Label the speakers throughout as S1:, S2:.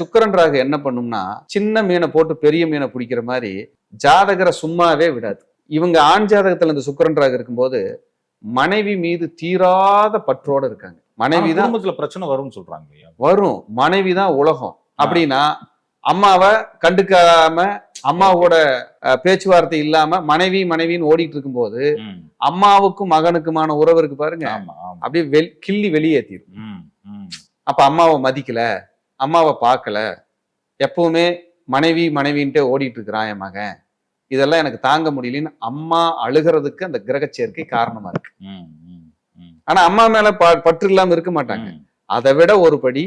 S1: சுக்கிரன் ராகு என்ன பண்ணும்னா சின்ன மீனை போட்டு பெரிய மீனை பிடிக்கிற மாதிரி ஜாதகரை சும்மாவே விடாது. இவங்க ஆண் ஜாதகத்துல இந்த சுக்கிரன் ராகு இருக்கும்போது மனைவி மீது தீராத பற்றோட இருக்காங்க. மனைவிதான்
S2: குடும்பத்துல பிரச்சனை வரும்னு சொல்றாங்க இல்லையா?
S1: வரும். மனைவிதான் உலகம் அப்படின்னா அம்மாவை கண்டுக்காம அம்மாவோட பேச்சுவார்த்தை இல்லாம மனைவின்னு ஓடிட்டு இருக்கும்போது அம்மாவுக்கும் மகனுக்குமான உறவு இருக்கு பாருங்க, அப்படியே கிள்ளி வெளியேற்றிடும். அப்ப அம்மாவை மதிக்கல, அம்மாவை பார்க்கல, எப்பவுமே மனைவின்ட்டே ஓடிட்டு இருக்கிறான் என் மகன், இதெல்லாம் எனக்கு தாங்க முடியலன்னு அம்மா அழுகிறதுக்கு அந்த கிரக சேர்க்கை காரணமா இருக்கு. ஆனா அம்மா மேல பற்று இல்லாம இருக்க மாட்டாங்க. அதை விட ஒருபடி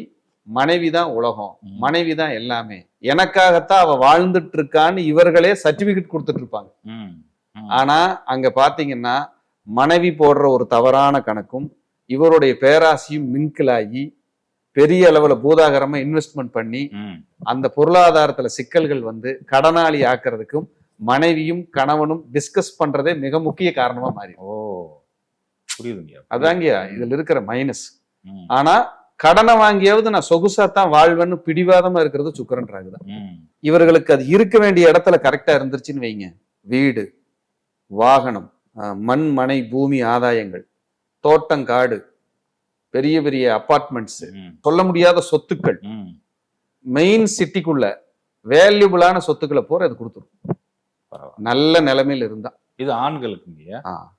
S1: மனைவிதான் உலகம், மனைவிதான் எல்லாமே, எனக்காகத்தான் அவ வாழ்ந்துட்டு இருக்கான்னு இவர்களே சர்டிபிகேட் கொடுத்துட்டு இருப்பாங்க. ஆனா அங்க பாத்தீங்கன்னா மனைவி போடுற ஒரு தவறான கணக்கும் இவருடைய பேராசியும் மின்கிளாகி பெரிய அளவுல பூதாகரமா இன்வெஸ்ட்மெண்ட் பண்ணி அந்த பொருளாதாரத்துல சிக்கல்கள் வந்து கடனாளி ஆக்குறதுக்கும் மனைவியும் கணவனும் டிஸ்கஸ் பண்றதே மிக முக்கிய காரணமா மாறி.
S2: ஓ புரியுதுங்க.
S1: அதாங்கயா இதுல இருக்கிற மைனஸ். ஆனா கடனை வாங்கியாவது நான் சொகுசாத்தான் வாழ்வேன்னு பிடிவாதமா இருக்கிறது சுக்கிரன் ராகு தான். இவர்களுக்கு அது இருக்க வேண்டிய இடத்துல கரெக்டா இருந்துருச்சுன்னு வைங்க, வீடு, வாகனம், மண், மனை, பூமி, ஆதாயங்கள், தோட்டம், காடு, பெரிய பெரிய அபார்ட்மெண்ட்ஸ், சொல்ல முடியாத சொத்துக்கள், மெயின் சிட்டிக்குள்ள வேல்யூபிளான சொத்துக்களை போற அது கொடுத்துரும் நல்ல நிலைமையில இருந்தா.
S2: இது ஆண்களுக்கு.